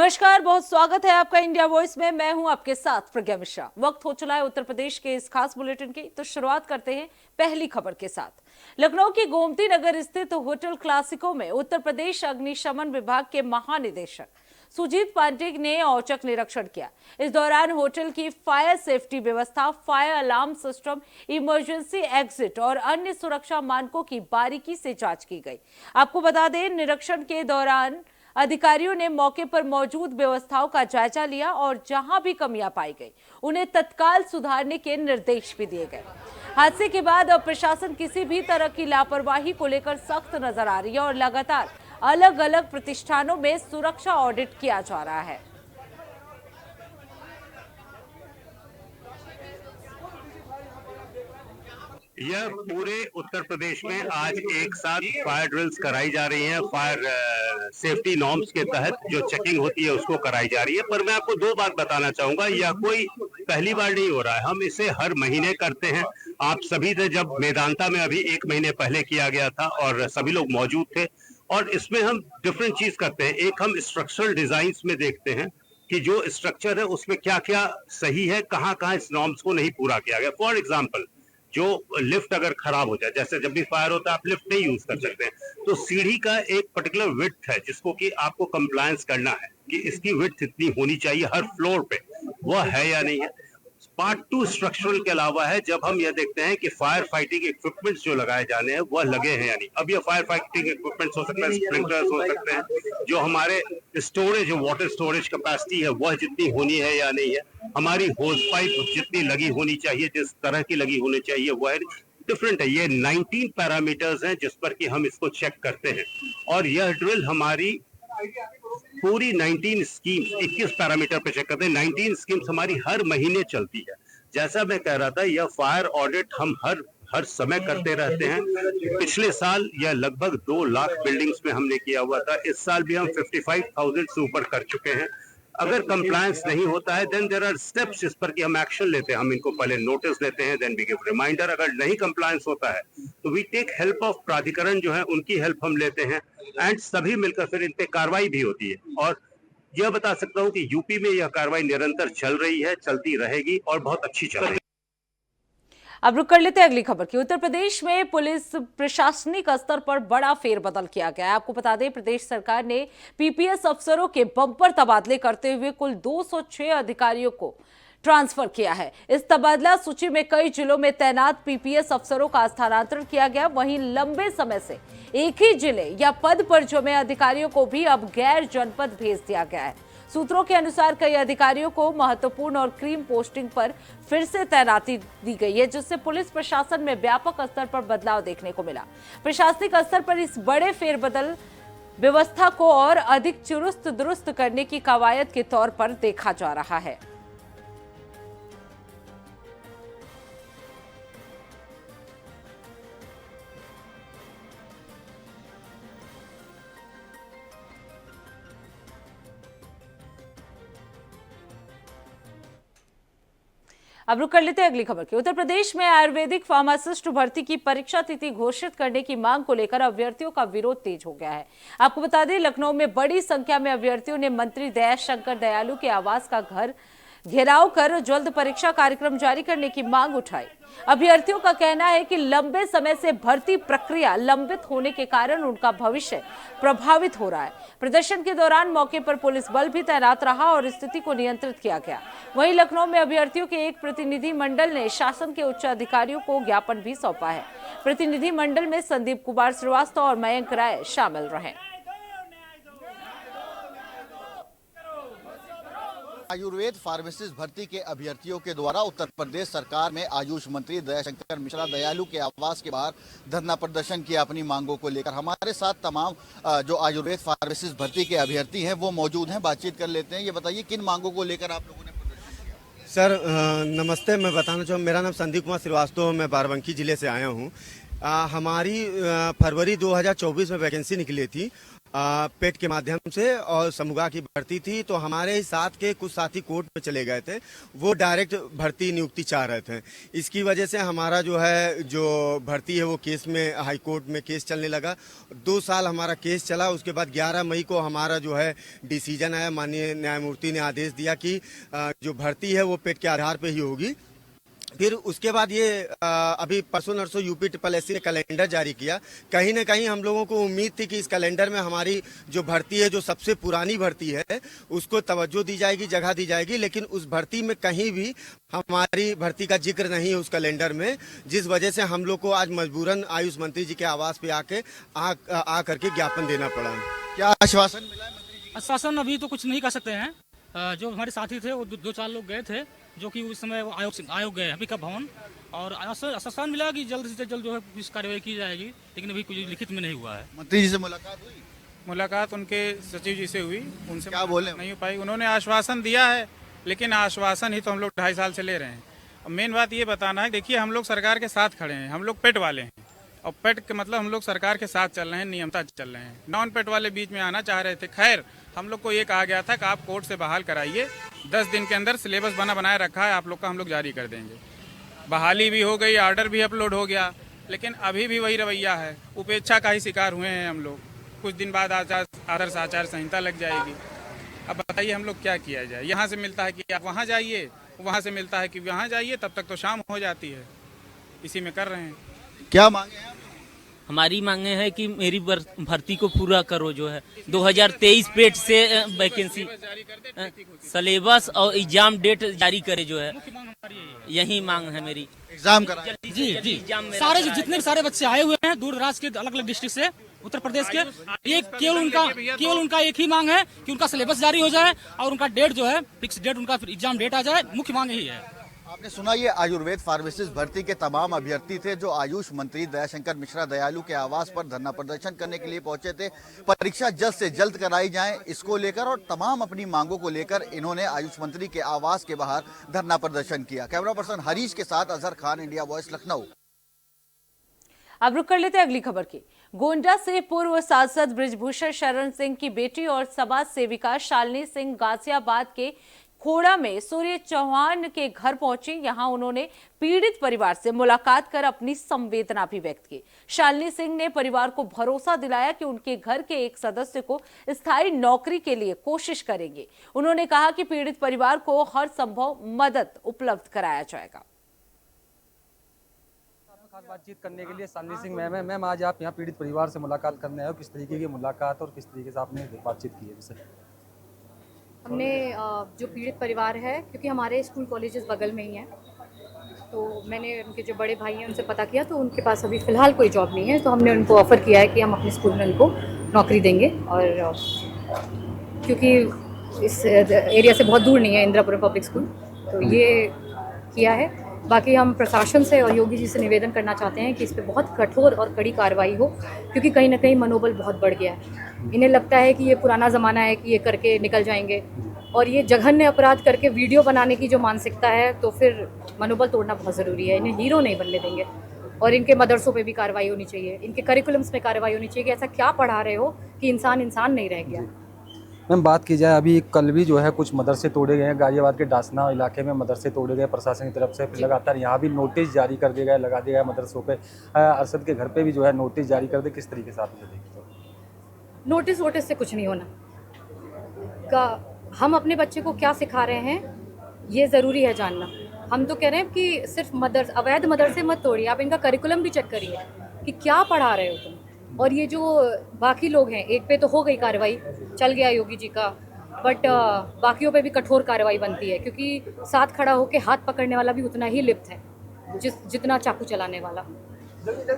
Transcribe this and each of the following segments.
नमस्कार, बहुत स्वागत है आपका इंडिया वॉइस में। मैं हूं आपके साथ प्रज्ञा मिश्रा। वक्त हो चला है उत्तर प्रदेश के इस खास बुलेटिन की, तो शुरुआत करते हैं पहली खबर के साथ। लखनऊ की गोमती नगर स्थित होटल क्लासिको में उत्तर प्रदेश अग्निशमन विभाग के महानिदेशक सुजीत पांडे ने औचक निरीक्षण किया। इस दौरान होटल की फायर सेफ्टी व्यवस्था, fire alarm system, emergency exit और अन्य सुरक्षा मानकों की बारीकी से जांच की गई। आपको बता दें, निरीक्षण के दौरान अधिकारियों ने मौके पर मौजूद व्यवस्थाओं का जायजा लिया और जहां भी कमियां पाई गई उन्हें तत्काल सुधारने के निर्देश भी दिए गए। हादसे के बाद अब प्रशासन किसी भी तरह की लापरवाही को लेकर सख्त नजर आ रही है और लगातार अलग अलग प्रतिष्ठानों में सुरक्षा ऑडिट किया जा रहा है। यह पूरे उत्तर प्रदेश में आज एक साथ फायर ड्रिल्स कराई जा रही हैं। फायर सेफ्टी नॉर्म्स के तहत जो चेकिंग होती है उसको कराई जा रही है। पर मैं आपको दो बात बताना चाहूंगा, यह कोई पहली बार नहीं हो रहा है, हम इसे हर महीने करते हैं। आप सभी थे जब मेदांता में अभी 1 महीने पहले किया गया था और सभी लोग मौजूद थे। और इसमें हम डिफरेंट चीज करते हैं। एक, हम स्ट्रक्चरल डिजाइन में देखते हैं कि जो स्ट्रक्चर है उसमें क्या क्या सही है, कहाँ कहाँ इस नॉर्म्स को नहीं पूरा किया गया। फॉर एग्जाम्पल, जो लिफ्ट अगर खराब हो जाए, जैसे जब भी फायर होता है आप लिफ्ट नहीं यूज कर सकते, तो सीढ़ी का एक पर्टिकुलर विड्थ है जिसको कि आपको कंप्लायंस करना है कि इसकी विड्थ इतनी होनी चाहिए हर फ्लोर पे, वह है या नहीं है। पार्ट 2 स्ट्रक्चरल के अलावा है, जब हम यह देखते हैं कि फायर फाइटिंग इक्विपमेंट्स जो लगाए जाने हैं वह लगे हैं या नहीं। अब ये फायर फाइटिंग इक्विपमेंट्स हो सकते हैं, स्प्रिंकलर्स हो सकते हैं, जो हमारे स्टोरेज वाटर स्टोरेज कैपेसिटी है वह जितनी होनी है या नहीं है, हमारी होज पाइप जितनी लगी होनी चाहिए, जिस तरह की लगी होनी चाहिए वह डिफरेंट है। ये 19 पैरामीटर्स हैं जिस पर कि हम इसको चेक करते हैं। और यह ड्रिल हमारी पूरी 19 स्कीम्स 21 पैरामीटर पे चेक करते हैं। 19 स्कीम्स हमारी हर महीने चलती है। जैसा मैं कह रहा था, यह फायर ऑडिट हम हर समय करते रहते हैं। पिछले साल यह लगभग 2 लाख बिल्डिंग्स में हमने किया हुआ था। इस साल भी हम 55,000 से ऊपर कर चुके हैं। अगर कंप्लायंस नहीं होता है देन देयर आर स्टेप्स जिस पर कि हम एक्शन लेते हैं। हम इनको पहले नोटिस देते हैं, देन वी गिव रिमाइंडर। अगर नहीं कंप्लायंस होता है तो वी टेक हेल्प ऑफ प्राधिकरण जो है उनकी हेल्प हम लेते हैं एंड सभी मिलकर फिर इन पे कार्रवाई भी होती है। और यह बता सकता हूं कि यूपी में यह कार्रवाई निरंतर चल रही है, चलती रहेगी और बहुत अच्छी चल रही है। अब रुक कर लेते हैं अगली खबर की। उत्तर प्रदेश में पुलिस प्रशासनिक स्तर पर बड़ा फेरबदल किया गया है। आपको बता दें, प्रदेश सरकार ने पीपीएस अफसरों के बम्पर तबादले करते हुए कुल 206 अधिकारियों को ट्रांसफर किया है। इस तबादला सूची में कई जिलों में तैनात पीपीएस अफसरों का स्थानांतरण किया गया। वहीं लंबे समय से एक ही जिले या पद पर जमे अधिकारियों को भी अब गैर जनपद भेज दिया गया है। सूत्रों के अनुसार कई अधिकारियों को महत्वपूर्ण और क्रीम पोस्टिंग पर फिर से तैनाती दी गई है, जिससे पुलिस प्रशासन में व्यापक स्तर पर बदलाव देखने को मिला। प्रशासनिक स्तर पर इस बड़े फेरबदल व्यवस्था को और अधिक चुस्त दुरुस्त करने की कवायद के तौर पर देखा जा रहा है। अब रुक कर लेते हैं अगली खबर की। उत्तर प्रदेश में आयुर्वेदिक फार्मासिस्ट भर्ती की परीक्षा तिथि घोषित करने की मांग को लेकर अभ्यर्थियों का विरोध तेज हो गया है। आपको बता दें, लखनऊ में बड़ी संख्या में अभ्यर्थियों ने मंत्री दयाशंकर दयालु के आवास का घर घेराव कर जल्द परीक्षा कार्यक्रम जारी करने की मांग उठाई। अभ्यर्थियों का कहना है कि लंबे समय से भर्ती प्रक्रिया लंबित होने के कारण उनका भविष्य प्रभावित हो रहा है। प्रदर्शन के दौरान मौके पर पुलिस बल भी तैनात रहा और स्थिति को नियंत्रित किया गया। वहीं लखनऊ में अभ्यर्थियों के एक प्रतिनिधि मंडल ने शासन के उच्च अधिकारियों को ज्ञापन भी सौंपा है। प्रतिनिधि मंडल में संदीप कुमार श्रीवास्तव और मयंक राय शामिल रहे। आयुर्वेद फार्मासिस्ट भर्ती के अभ्यर्थियों के द्वारा उत्तर प्रदेश सरकार में आयुष मंत्री दयाशंकर मिश्रा दयालु के आवास के बाहर धरना प्रदर्शन किया अपनी मांगों को लेकर। हमारे साथ तमाम जो आयुर्वेद फार्मासिस्ट भर्ती के अभ्यर्थी हैं वो मौजूद हैं, बातचीत कर लेते हैं। ये बताइए, किन मांगों को लेकर आप लोगों ने प्रदर्शन किया? सर नमस्ते, मैं बताना चाहूँ, मेरा नाम संदीप कुमार श्रीवास्तव, मैं बाराबंकी जिले से आया हूँ। हमारी फरवरी 2024 में वैकेंसी निकली थी पेट के माध्यम से और समूह की भर्ती थी, तो हमारे ही साथ के कुछ साथी कोर्ट में चले गए थे, वो डायरेक्ट भर्ती नियुक्ति चाह रहे थे। इसकी वजह से हमारा जो भर्ती है वो केस में हाई कोर्ट में केस चलने लगा। 2 साल हमारा केस चला। उसके बाद 11 मई को हमारा डिसीजन आया, माननीय न्यायमूर्ति ने आदेश दिया कि जो भर्ती है वो पेट के आधार पर ही होगी। फिर उसके बाद ये अभी परसों नरसों यूपी SSSC ने कैलेंडर जारी किया। कहीं ना कहीं हम लोगों को उम्मीद थी कि इस कैलेंडर में हमारी जो भर्ती है, जो सबसे पुरानी भर्ती है, उसको तवज्जो दी जाएगी, जगह दी जाएगी, लेकिन उस भर्ती में कहीं भी हमारी भर्ती का जिक्र नहीं है उस कैलेंडर में, जिस वजह से हम लोग को आज मजबूरन आयुष मंत्री जी के आवास पे आ करके ज्ञापन देना पड़ा। क्या आश्वासन मिला है मंत्री जी? आश्वासन अभी तो कुछ नहीं कर सकते हैं। जो हमारे साथी थे वो 2-4 लोग गए थे, जो कि उस समय आयोग गए अभी का भवन, और आश्वासन मिला कि जल्द से जल्द जो है इस कार्रवाई की जाएगी, लेकिन अभी कुछ लिखित में नहीं हुआ है। मंत्री जी से मुलाकात हुई? मुलाकात उनके सचिव जी से हुई, उनसे क्या बोले? नहीं हो पाई। उन्होंने आश्वासन दिया है, लेकिन आश्वासन ही तो हम लोग 2.5 साल से ले रहे हैं। और मेन बात ये बताना है, देखिए हम लोग सरकार के साथ खड़े हैं, हम लोग पेट वाले हैं, और पेट के मतलब हम लोग सरकार के साथ चल रहे हैं, नियमता चल रहे हैं। नॉन पेट वाले बीच में आना चाह रहे थे। खैर हम लोग को ये कहा गया था कि आप कोर्ट से बहाल कराइए, 10 दिन के अंदर सिलेबस बनाए रखा है आप लोग का, हम लोग जारी कर देंगे। बहाली भी हो गई, ऑर्डर भी अपलोड हो गया, लेकिन अभी भी वही रवैया है। उपेक्षा का ही शिकार हुए हैं हम लोग। कुछ दिन बाद आदर्श आचार संहिता लग जाएगी। अब बताइए हम लोग क्या किया जाए। यहाँ से मिलता है कि आप वहाँ जाइए, वहाँ से मिलता है कि वहाँ जाइए, तब तक तो शाम हो जाती है। इसी में कर रहे हैं। क्या मांगे हैं? हमारी मांगे है कि मेरी भर्ती को पूरा करो। जो है 2023 पेट से वैकेंसी सिलेबस और एग्जाम डेट जारी करे, जो है यही मांग है मेरी। एग्जाम करा? जी सारे जितने भी सारे बच्चे आए हुए हैं दूर दराज के अलग अलग डिस्ट्रिक्ट से, उत्तर प्रदेश के, ये केवल उनका एक ही मांग है कि उनका सिलेबस जारी हो जाए और उनका डेट जो है फिक्स डेट, उनका एग्जाम डेट आ जाए। मुख्य मांग यही है। आपने सुना, ये आयुर्वेद फार्मासिस्ट भर्ती के तमाम अभ्यर्थी थे जो आयुष मंत्री दयाशंकर मिश्रा दयालु के आवास पर धरना प्रदर्शन करने के लिए पहुंचे थे। परीक्षा जल्द से जल्द कराई जाए इसको लेकर और तमाम अपनी मांगों को लेकर इन्होंने आयुष मंत्री के आवास के बाहर धरना प्रदर्शन किया। कैमरा पर्सन हरीश के साथ अजहर खान, इंडिया वॉइस, लखनऊ। अब रुक कर लेते हैं अगली खबर की। गोंडा से पूर्व सांसद बृजभूषण शरण सिंह की बेटी और समाज सेविका शालिनी सिंह गाजियाबाद के खोड़ा में सूर्य चौहान के घर पहुंची। यहां उन्होंने पीड़ित परिवार से मुलाकात कर अपनी संवेदना भी व्यक्त की। शालिनी सिंह ने परिवार को भरोसा दिलाया कि उनके घर के एक सदस्य को स्थायी नौकरी के लिए कोशिश करेंगे। उन्होंने कहा कि पीड़ित परिवार को हर संभव मदद उपलब्ध कराया जाएगा। बातचीत करने के लिए शालिनी सिंह मैम आज आप यहाँ पीड़ित परिवार से मुलाकात करने आए हो, किस तरीके की मुलाकात और किस तरीके से आपने बातचीत की है? हमने जो पीड़ित परिवार है, क्योंकि हमारे स्कूल कॉलेजेस बगल में ही हैं, तो मैंने उनके जो बड़े भाई हैं उनसे पता किया, तो उनके पास अभी फ़िलहाल कोई जॉब नहीं है, तो हमने उनको ऑफ़र किया है कि हम अपने स्कूल में उनको नौकरी देंगे। और क्योंकि इस एरिया से बहुत दूर नहीं है इंदिरापुरम पब्लिक स्कूल, तो ये किया है। बाकी हम प्रशासन से और योगी जी से निवेदन करना चाहते हैं कि इस पर बहुत कठोर और कड़ी कार्रवाई हो, क्योंकि कहीं ना कहीं मनोबल बहुत बढ़ गया है। इन्हें लगता है कि ये पुराना ज़माना है कि ये करके निकल जाएंगे, और ये जघन्य अपराध करके वीडियो बनाने की जो मानसिकता है, तो फिर मनोबल तोड़ना बहुत ज़रूरी है। इन्हें हीरो नहीं बनने देंगे। और इनके मदरसों पे भी कार्रवाई होनी चाहिए, इनके करिकुलम्स में कार्रवाई होनी चाहिए कि ऐसा क्या पढ़ा रहे हो कि इंसान नहीं रह गया। मैम बात की जाए, अभी कल भी जो है कुछ मदरसे तोड़े गए हैं, गाजियाबाद के डासना इलाके में मदरसे तोड़े गए प्रशासन की तरफ से। फिर लगातार यहाँ भी नोटिस जारी कर दिए गए, लगा दिया गया मदरसों पे। अरशद के घर पे भी जो है नोटिस जारी कर दे, किस तरीके से आप देखते हो? नोटिस वोटिस से कुछ नहीं होना का। हम अपने बच्चे को क्या सिखा रहे हैं ये ज़रूरी है जानना। हम तो कह रहे हैं कि सिर्फ अवैध मदरसे मत तोड़िए, आप इनका करिकुलम भी चेक करिए कि क्या पढ़ा रहे हो तुम। और ये जो बाकी लोग हैं, एक पे तो हो गई कार्रवाई, चल गया योगी जी का, बट बाकियों पे भी कठोर कार्रवाई बनती है, क्योंकि साथ खड़ा होकर हाथ पकड़ने वाला भी उतना ही लिप्त है जितना चाकू चलाने वाला।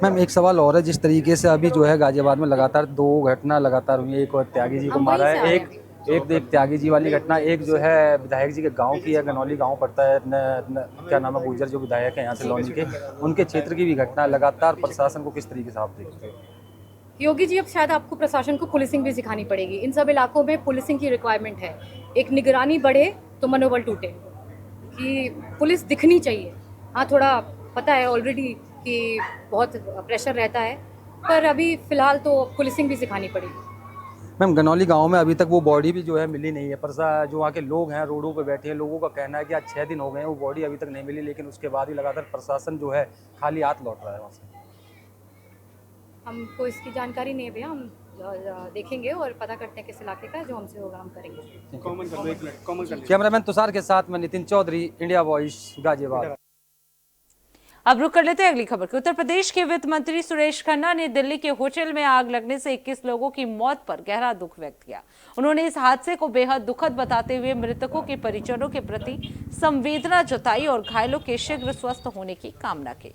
मैम एक सवाल और है, जिस तरीके से अभी जो है गाजियाबाद में लगातार 2 घटना लगातार हुई है, एक त्यागी जी को मारा है, एक त्यागी जी वाली घटना, एक जो है विधायक जी के गांव की है, गनौली गांव पड़ता है, क्या नाम है, गुजर जो विधायक है यहाँ से लौनी के, उनके क्षेत्र की भी घटना। लगातार प्रशासन को किस तरीके से आप देखते हैं? योगी जी, अब शायद आपको प्रशासन को पुलिसिंग भी सिखानी पड़ेगी। इन सब इलाकों में पुलिसिंग की रिक्वायरमेंट है। एक निगरानी बढ़े तो मनोबल टूटे, कि पुलिस दिखनी चाहिए। हाँ, थोड़ा पता है ऑलरेडी कि बहुत प्रेशर रहता है, पर अभी फ़िलहाल तो पुलिसिंग भी सिखानी पड़ेगी। मैम गनौली गांव में अभी तक वो बॉडी भी जो है मिली नहीं है। पर जो वहाँ के लोग हैं रोडों पे बैठे हैं, लोगों का कहना है कि आज 6 दिन हो गए हैं वो बॉडी अभी तक नहीं मिली, लेकिन उसके बाद भी लगातार प्रशासन जो है खाली हाथ लौट रहा है वहाँ से। हमको इसकी जानकारी नहीं है भैया, हम देखेंगे और पता करते हैं किस इलाके का है, जो हमसे होगा हम करेंगे। कैमरामैन तुषार के साथ मैं नितिन चौधरी, इंडिया वॉइस, गाजियाबाद। अब रुक कर लेते हैं अगली खबर की। उत्तर प्रदेश के वित्त मंत्री सुरेश खन्ना ने दिल्ली के होटल में आग लगने से 21 लोगों की मौत पर गहरा दुख व्यक्त किया। उन्होंने इस हादसे को बेहद दुखद बताते हुए मृतकों के परिजनों के प्रति संवेदना जताई और घायलों के शीघ्र स्वस्थ होने की कामना की।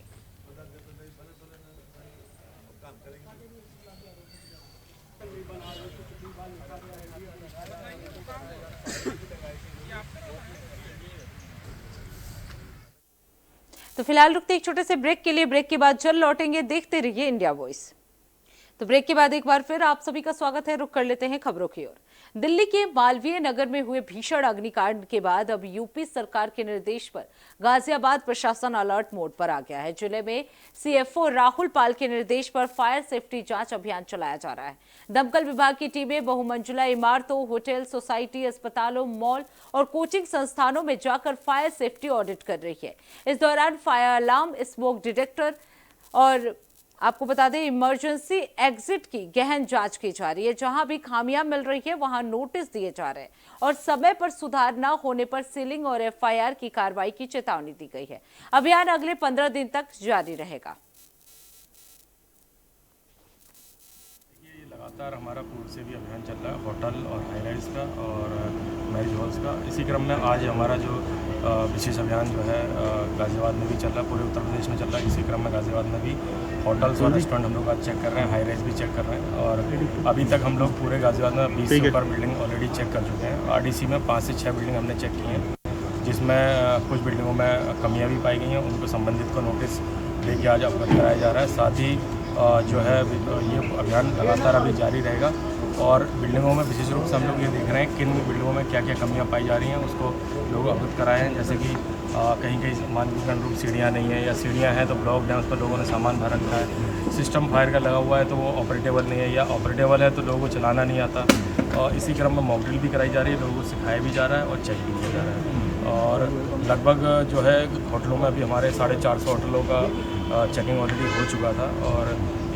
तो फिलहाल रुकते एक छोटे से ब्रेक के लिए। ब्रेक के बाद जल्द लौटेंगे, देखते रहिए इंडिया वॉइस। तो ब्रेक के बाद एक बार फिर आप सभी का स्वागत है। रुक कर लेते हैं खबरों की ओर। दिल्ली के मालवीय नगर में हुए भीषण अग्निकांड के बाद अब यूपी सरकार के निर्देश पर गाजियाबाद प्रशासन अलर्ट मोड पर आ गया है। जिले में सीएफओ राहुल पाल के निर्देश पर फायर सेफ्टी जांच अभियान चलाया जा रहा है। दमकल विभाग की टीमें बहुमंजिला इमारतों, होटल, सोसाइटी, अस्पतालों, मॉल और कोचिंग संस्थानों में जाकर फायर सेफ्टी ऑडिट कर रही है। इस दौरान फायर अलार्म, स्मोक डिटेक्टर और आपको बता दें इमरजेंसी एग्जिट की गहन जांच की जा रही है। जहां भी खामियां मिल रही है वहां नोटिस दिए जा रहे हैं और समय पर सुधार न होने पर सीलिंग और एफआईआर की कार्रवाई की चेतावनी दी गई है। अभियान अगले 15 दिन तक जारी रहेगा। लगातार हमारा पूर्व से भी अभियान चल रहा है होटल और हाईलाइट्स का और मैरिज हॉल्स का। इसी क्रम में आज हमारा जो विशेष अभियान जो है गाजियाबाद में भी चल रहा है, पूरे उत्तर प्रदेश में चल रहा है। इसी क्रम में गाजियाबाद में भी होटल्स और रेस्टोरेंट हम लोग आज चेक कर रहे हैं, हाई राइज भी चेक कर रहे हैं। और अभी तक हम लोग पूरे गाजियाबाद में 20 से ऊपर बिल्डिंग ऑलरेडी चेक कर चुके हैं। आरडीसी में 5 से 6 बिल्डिंग हमने चेक की हैं, जिसमें कुछ बिल्डिंगों में कमियाँ भी पाई गई हैं। उनको संबंधित को नोटिस लेके आज अवगत कराया जा रहा है। साथ ही जो है ये अभियान लगातार अभी जारी रहेगा और बिल्डिंगों में विशेष रूप से हम लोग ये देख रहे हैं किन बिल्डिंगों में क्या क्या कमियां पाई जा रही हैं, उसको लोग अवगत कराए हैं। जैसे कि कहीं कहीं मानक अनुरूप सीढ़ियाँ नहीं है या सीढ़ियाँ हैं तो ब्लॉक है, उस पर लोगों ने सामान भर रखा है। सिस्टम फायर का लगा हुआ है तो वो ऑपरेटेबल नहीं है या ऑपरेटेबल है तो लोगों को चलाना नहीं आता। और इसी क्रम में मॉक ड्रिल भी कराई जा रही है, लोगों को सिखाया भी जा रहा है और चेक भी किया जा रहा है। और लगभग जो है होटलों में अभी हमारे 450 होटलों का चेकिंग ऑलरेडी हो चुका था और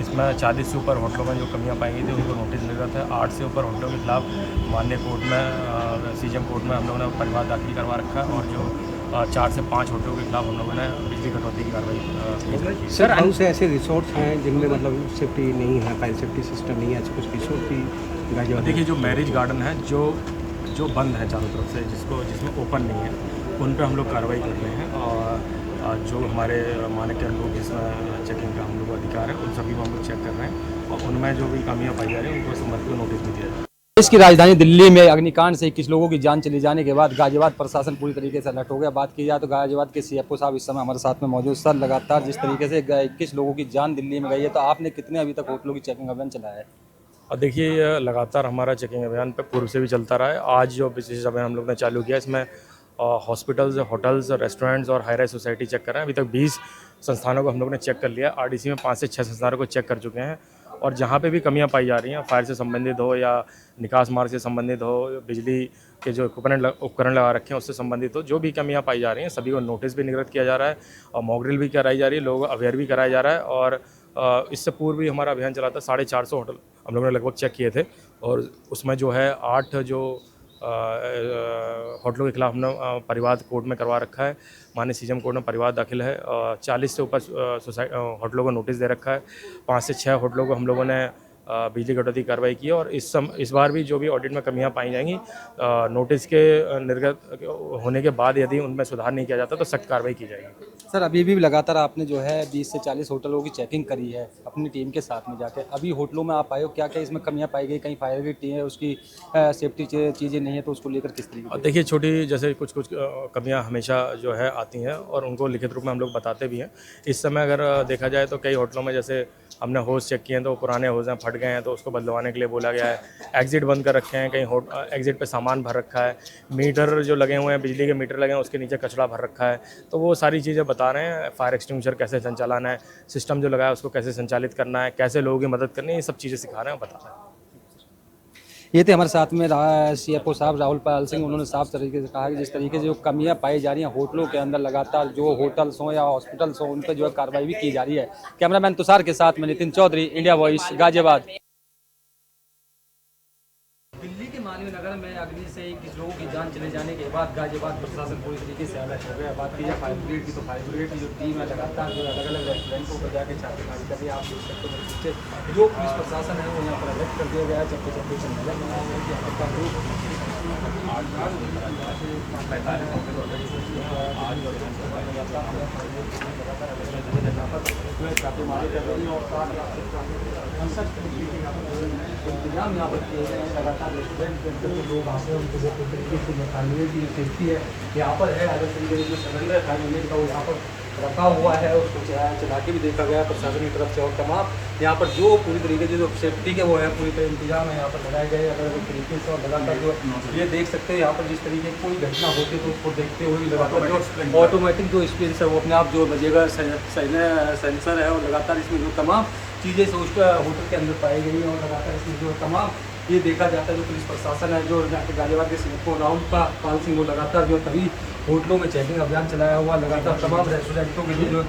इसमें 40 से ऊपर होटलों में जो कमियां पाई गई थी उनको नोटिस मिल रहा था। 8 से ऊपर होटलों के खिलाफ माननीय कोर्ट में सीजेएम कोर्ट में हम लोगों ने परिवाद दाखिल करवा रखा है और जो 4 से 5 होटलों के खिलाफ हम लोगों ने बिजली कटौती की कार्रवाई। सर बहुत से ऐसे रिसोर्ट्स हैं जिनमें मतलब सेफ्टी नहीं है, फायर सेफ्टी सिस्टम नहीं है, कुछ रिसोर्ट भी गाजियाबाद। देखिए जो मैरिज गार्डन है जो बंद है चारों तरफ से, जिसमें ओपन नहीं है, उन पर हम लोग कार्रवाई कर रहे हैं। और जो हमारे मानक के अनुरूप जिसमें चेकिंग का हम लोग अधिकार है उन सभी को हम लोग चेक कर रहे हैं और उनमें जो भी कमियां पाई जा रही हैं उनको संबंधित नोटिस भी दिया जाए। देश की राजधानी दिल्ली में अग्निकांड से 21 लोगों की जान चले जाने के बाद गाजियाबाद प्रशासन पूरी तरीके से अलर्ट हो गया। बात की जाए तो गाजियाबाद के सीएफओ साहब इस समय हमारे साथ में मौजूद। सर, लगातार जिस तरीके से 21 लोगों की जान दिल्ली में गई है, तो आपने कितने अभी तक होटलों की चेकिंग अभियान चलाया है? और देखिए लगातार हमारा चेकिंग अभियान पे पूर्व से भी चलता रहा है। आज जो विशेष अभियान हम लोग ने चालू किया इसमें हॉस्पिटल्स, होटल्स, रेस्टोरेंट्स और हाई राइज सोसाइटी चेक कर रहे हैं। अभी तक 20 संस्थानों को हम लोग ने चेक कर लिया। आरडीसी में 5 से 6 संस्थानों को चेक कर चुके हैं और जहाँ पे भी कमियां पाई जा रही हैं, फायर से संबंधित हो या निकास मार्ग से संबंधित हो, बिजली के जो उपकरण लगा रखे हैं उससे संबंधित हो, जो भी कमियां पाई जा रही हैं सभी को नोटिस भी निर्गत किया जा रहा है और मॉक ड्रिल भी कराई जा रही है, लोगों को अवेयर भी कराया जा रहा है। और इससे पूर्व भी हमारा अभियान चला था, 450 होटल हम लोगों ने लगभग चेक किए थे और उसमें जो है 8 जो होटलों के खिलाफ हमने परिवाद कोर्ट में करवा रखा है, माननीय सीजेएम कोर्ट में परिवाद दाखिल है। 40 से ऊपर होटलों को नोटिस दे रखा है। 5 से 6 होटलों को हम लोगों ने बिजली कटौती कार्रवाई की है और इस बार भी जो भी ऑडिट में कमियां पाई जाएंगी, नोटिस के निर्गत होने के बाद यदि उनमें सुधार नहीं किया जाता तो सख्त कार्रवाई की जाएगी। सर, अभी भी लगातार आपने जो है 20 से 40 होटलों की चेकिंग करी है अपनी टीम के साथ में जाकर। अभी होटलों में आप आए हो, क्या क्या इसमें कमियां पाई गई? कहीं फायर की टीम है, उसकी सेफ्टी चीज़ें नहीं है तो उसको लेकर किस तरीके? देखिए छोटी जैसे कुछ कमियां हमेशा जो है आती हैं और उनको लिखित रूप में हम लोग बताते भी हैं। इस समय अगर देखा जाए तो कई होटलों में जैसे हमने होज चेक किए हैं तो पुराने होज हैं फट गए हैं तो उसको बदलवाने के लिए बोला गया है। एग्जिट बंद कर रखे हैं, कहीं एग्जिट पे सामान भर रखा है, मीटर जो लगे हुए हैं, बिजली के मीटर लगे हैं उसके नीचे कचरा भर रखा है। तो वो सारी चीज़ें बता रहे हैं। फायर एक्सटिंग्विशर कैसे संचालन है, सिस्टम जो लगाया है उसको कैसे संचालित करना है, कैसे लोगों की मदद करनी है, ये सब चीज़ें सिखा रहे हैं, बता रहे हैं। ये थे हमारे साथ में CFO साहब राहुल पाल सिंह। उन्होंने साफ तरीके से कहा कि जिस तरीके से जो कमियां पाई जा रही हैं होटलों के अंदर, लगातार जो होटल्स हों या हॉस्पिटल्स हों, उन पर जो है कार्रवाई भी की जा रही है। कैमरामैन तुषार के साथ में नितिन चौधरी, इंडिया वॉइस, गाजियाबाद। दिल्ली के मानवीय नगर में अग्नि से 21 लोगों की जान चले जाने के बाद गाजियाबाद प्रशासन पूरी तरीके से अलर्ट हो गया। बात की जाए फायर ब्रिगेड की, तो फायर ब्रिगेड की जो टीम है लगातार जो अलग अलग रेस्टोरेंटों पर जाकर छापेमारी कर रही है। आप देख सकते हो पीछे जो पुलिस प्रशासन है वो यहाँ पर अलर्ट कर दिया गया है। चप्पे चप्पे से नजर बनाया गया कि यहाँ पर छापेमारी कर रही है और इंतजाम यहाँ पर किए गए हैं। लगातार रेस्टोरेंट के अंदर जो लोग आते हैं उनको जो तरीके से निकालने की जो सेफ्टी है यहाँ पर है। अलग तरीके से जो सिलेंडर फायर ब्रिगेड का वो यहाँ पर रखा हुआ है, उसको चला के भी देखा गया प्रशासन की तरफ से। और तमाम यहाँ पर जो पूरी तरीके से जो सेफ्टी के वो है पूरी तरह इंतजाम है यहाँ पर लगाए गए अलग अलग तरीके से। और लगातार जो ये देख सकते हो यहाँ पर जिस तरीके की कोई घटना होती है तो उसको देखते हुए भी लगातार जो ऑटोमेटिक जो स्पेस है वो अपने आप जो बजेगा सेंसर है। और लगातार इसमें जो तमाम चीज़ें से उसका होटल के अंदर पाई गई हैं। और लगातार इसमें जो तमाम ये देखा जाता है जो पुलिस प्रशासन है जो गाजियाबाद के CFO राहुल पाल सिंह वो लगातार जो तभी होटलों में चेकिंग अभियान चलाया हुआ। लगातार तमाम रेस्टोरेंटों के लिए जो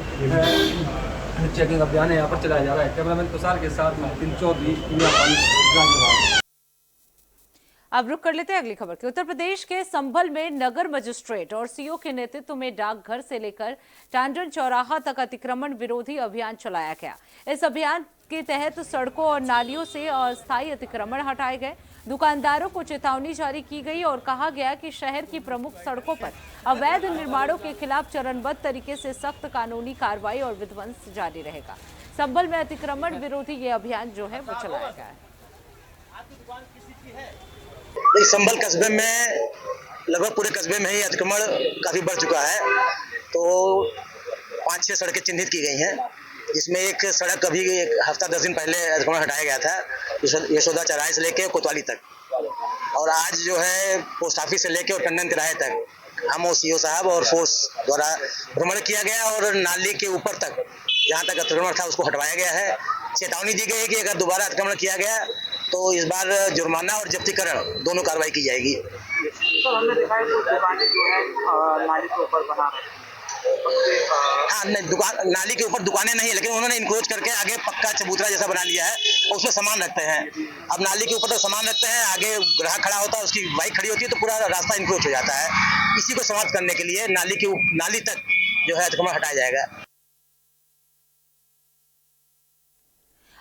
चेकिंग अभियान है यहाँ पर चलाया जा रहा है। कैमरामैन तुषार के साथ नितिन चौधरी, इंडिया वॉइस, गाजियाबाद। अब रुक कर लेते हैं अगली खबर की। उत्तर प्रदेश के संभल में नगर मजिस्ट्रेट और CO के नेतृत्व में डाकघर से लेकर टांडन चौराहा तक अतिक्रमण विरोधी अभियान चलाया गया। इस अभियान के तहत सड़कों और नालियों से अस्थायी अतिक्रमण हटाए गए। दुकानदारों को चेतावनी जारी की गई और कहा गया कि शहर की प्रमुख सड़कों पर अवैध निर्माणों के खिलाफ चरणबद्ध तरीके से सख्त कानूनी कार्रवाई और विध्वंस जारी रहेगा। संभल में अतिक्रमण विरोधी ये अभियान जो है वो चलाया गया है। संभल कस्बे में लगभग पूरे कस्बे में ही अतिक्रमण काफी बढ़ चुका है। तो 5-6 सड़कें चिन्हित की गई हैं, जिसमें एक सड़क अभी एक हफ्ता 10 दिन पहले अतिक्रमण हटाया गया था, यशोदा चौराहे से लेके कोतवाली तक। और आज जो है पोस्ट ऑफिस से लेके और टंडन तिराहे तक हम CO साहब और फोर्स द्वारा भ्रमण किया गया और नाली के ऊपर तक जहाँ तक अतिक्रमण था उसको हटवाया गया है। चेतावनी दी गई है कि अगर दोबारा अतिक्रमण किया गया तो इस बार जुर्माना और जब्तीकरण दोनों कार्रवाई की जाएगी। तो हमने देखा है कुछ दुकानें जो है नाली के ऊपर बना रहे हैं। हाँ, दुकान नाली के ऊपर दुकानें नहीं, लेकिन उन्होंने इंक्रोच करके आगे पक्का चबूतरा जैसा बना लिया है और उसमें सामान रखते हैं। अब नाली के ऊपर तो सामान रखते हैं, आगे ग्राहक खड़ा होता है, उसकी बाइक खड़ी होती है तो पूरा रास्ता इंक्रोच हो जाता है। इसी को समाप्त करने के लिए नाली तक जो है अतिक्रमण हटाया जाएगा।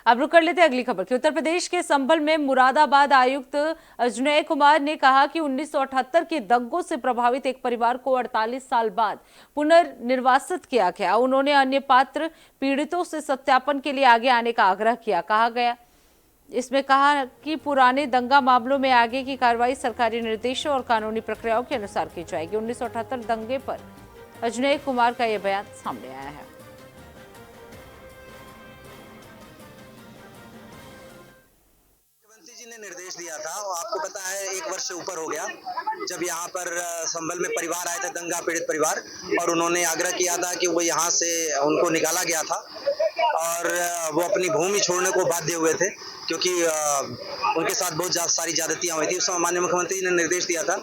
अब रुक कर लेते हैं अगली खबर की। उत्तर प्रदेश के संभल में मुरादाबाद आयुक्त अजनय कुमार ने कहा कि 1978 के दंगों से प्रभावित एक परिवार को 48 साल बाद पुनर्निर्वासित किया गया। उन्होंने अन्य पात्र पीड़ितों से सत्यापन के लिए आगे आने का आग्रह किया। कहा गया इसमें कहा कि पुराने दंगा मामलों में आगे की कार्रवाई सरकारी निर्देशों और कानूनी प्रक्रियाओं के अनुसार की जाएगी। 1978 दंगे पर अजनय कुमार का यह बयान सामने आया है। निर्देश दिया था और आपको पता है 1 वर्ष से ऊपर हो गया जब यहाँ पर संभल में परिवार आए थे, दंगा पीड़ित परिवार, और उन्होंने आग्रह किया था कि वो यहाँ से उनको निकाला गया था और वो अपनी भूमि छोड़ने को बाध्य हुए थे क्योंकि उनके साथ बहुत सारी ज्यादतियां हुई थी। उस समय माननीय मुख्यमंत्री ने निर्देश दिया था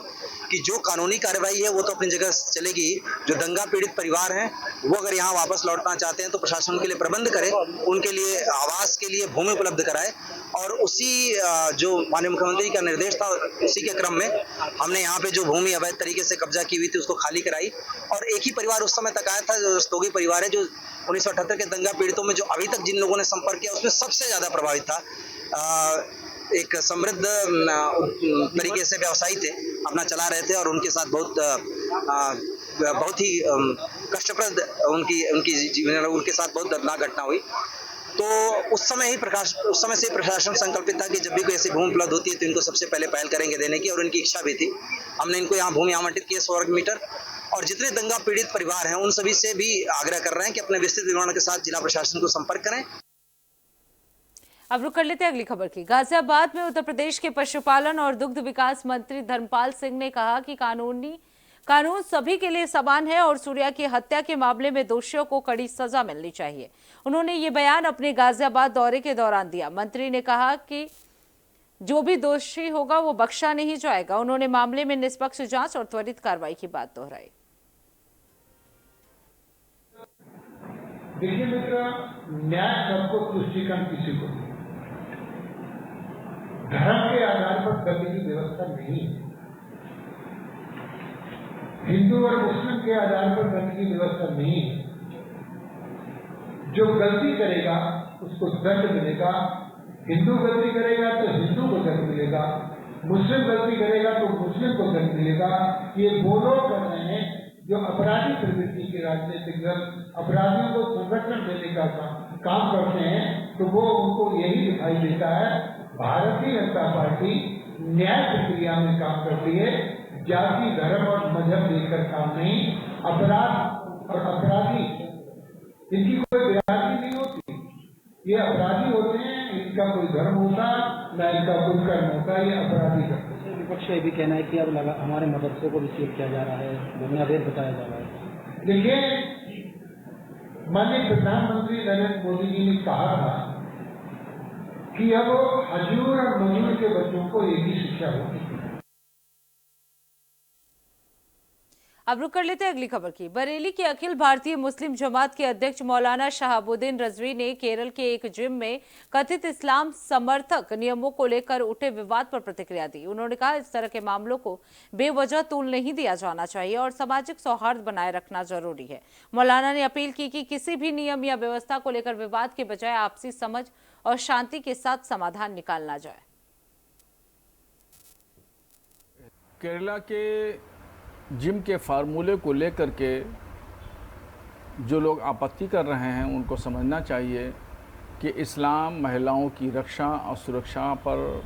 कि जो कानूनी कार्रवाई है वो तो अपनी जगह चलेगी, जो दंगा पीड़ित परिवार हैं वो अगर यहाँ वापस लौटना चाहते हैं तो प्रशासन उनके लिए प्रबंध करे, उनके लिए आवास के लिए भूमि उपलब्ध कराए। और उसी जो माननीय मुख्यमंत्री का निर्देश था उसी के क्रम में हमने यहाँ पे जो भूमि अवैध तरीके से कब्जा की हुई थी उसको खाली कराई। और एक ही परिवार उस समय तक आया था, जो रस्तोगी परिवार है, जो 1978 के दंगा पीड़ितों में जो अभी तक जिन लोगों ने संपर्क किया उसमें सबसे ज्यादा प्रभावित था। एक समृद्ध तरीके से व्यवसायी थे, अपना चला रहे थे और उनके साथ बहुत ही कष्टप्रद उनकी जीवन, उनके साथ बहुत दर्दनाक घटना हुई। तो उस समय से प्रशासन संकल्पित था कि जब भी कोई ऐसी भूमि उपलब्ध होती है तो इनको सबसे पहले पहल करेंगे देने की, और उनकी इच्छा भी थी। हमने इनको यहाँ भूमि आवंटित की 100 वर्ग मीटर, और जितने दंगा पीड़ित परिवार हैं उन सभी से भी आग्रह कर रहे हैं कि अपने विस्तृत विवरण के साथ जिला प्रशासन को संपर्क करें। अब रुक कर लेते हैं अगली खबर की। गाजियाबाद में उत्तर प्रदेश के पशुपालन और दुग्ध विकास मंत्री धर्मपाल सिंह ने कहा कि कानून सभी के लिए समान है और सूर्या की हत्या के मामले में दोषियों को कड़ी सजा मिलनी चाहिए। उन्होंने ये बयान अपने गाजियाबाद दौरे के दौरान दिया। मंत्री ने कहा कि जो भी दोषी होगा वो बख्शा नहीं जाएगा। उन्होंने मामले में निष्पक्ष जांच और त्वरित कार्रवाई की बात दोहराई। देखिए मित्र, न्याय सबको, तुष्टिकरण किसी को नहीं। धर्म के आधार पर करने की व्यवस्था नहीं है। हिंदू और मुस्लिम के आधार पर करने की व्यवस्था नहीं है। जो गलती करेगा उसको दंड मिलेगा। हिंदू गलती करेगा तो हिंदू को दंड मिलेगा, मुस्लिम गलती करेगा तो मुस्लिम को दंड मिलेगा। ये वो लोग कर रहे हैं जो अपराधी प्रवृत्ति के राजनीतिक दल अपराधियों को संरक्षण देने का काम करते हैं, तो वो उनको यही दिखाई देता है। भारतीय जनता पार्टी न्याय प्रक्रिया में काम करती है, जाति, धर्म और मजहब देखकर काम नहीं। अपराध और अपराधी इनकी कोई बिरादरी नहीं होती, ये अपराधी होते हैं। इनका कोई धर्म होता न इनका कोई कर्म होता, ये अपराधी करते हैं। विपक्ष ये भी कहना है कि अब हमारे मदरसे को भी सील किया जा रहा है, हमें अवेयर बताया जा रहा है। देखिए, माननीय प्रधानमंत्री नरेंद्र मोदी जी ने कहा था कि अब हजूर और मजूर के बच्चों को एक ही शिक्षा होगी। अब रुक कर लेते हैं अगली खबर की। बरेली के अखिल भारतीय मुस्लिम जमात के अध्यक्ष मौलाना शहाबुद्दीन रजवी ने केरल के एक जिम में कथित इस्लाम समर्थक नियमों को लेकर उठे विवाद पर प्रतिक्रिया दी। उन्होंने कहा, इस तरह के मामलों को बेवजह तूल नहीं दिया जाना चाहिए और सामाजिक सौहार्द बनाए रखना जरूरी है। मौलाना ने अपील की कि किसी भी नियम या व्यवस्था को लेकर विवाद के बजाय आपसी समझ और शांति के साथ समाधान निकालना जाए। केरला के जिम के फार्मूले को लेकर के जो लोग आपत्ति कर रहे हैं उनको समझना चाहिए कि इस्लाम महिलाओं की रक्षा और सुरक्षा पर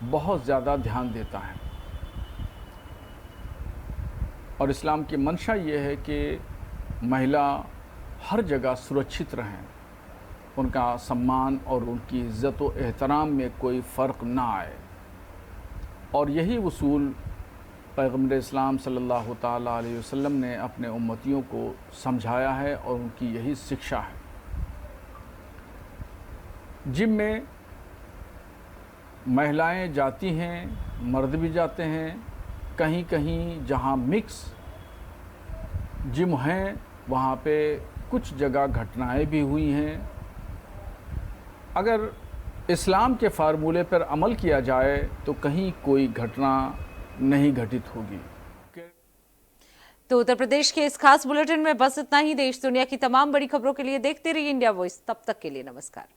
बहुत ज़्यादा ध्यान देता है और इस्लाम की मंशा ये है कि महिला हर जगह सुरक्षित रहें, उनका सम्मान और उनकी इज़्ज़त व एहतराम में कोई फ़र्क ना आए। और यही उसूल पैगम्बर इस्लाम सल्लल्लाहु ताला अलैहि वसल्लम ने अपने उम्मतियों को समझाया है और उनकी यही शिक्षा है। जिम में महिलाएं जाती हैं, मर्द भी जाते हैं। कहीं कहीं जहां मिक्स जिम हैं वहां पे कुछ जगह घटनाएं भी हुई हैं। अगर इस्लाम के फार्मूले पर अमल किया जाए तो कहीं कोई घटना नहीं घटित होगी। तो उत्तर प्रदेश के इस खास बुलेटिन में बस इतना ही। देश दुनिया की तमाम बड़ी खबरों के लिए देखते रहिए इंडिया वॉइस। तब तक के लिए नमस्कार।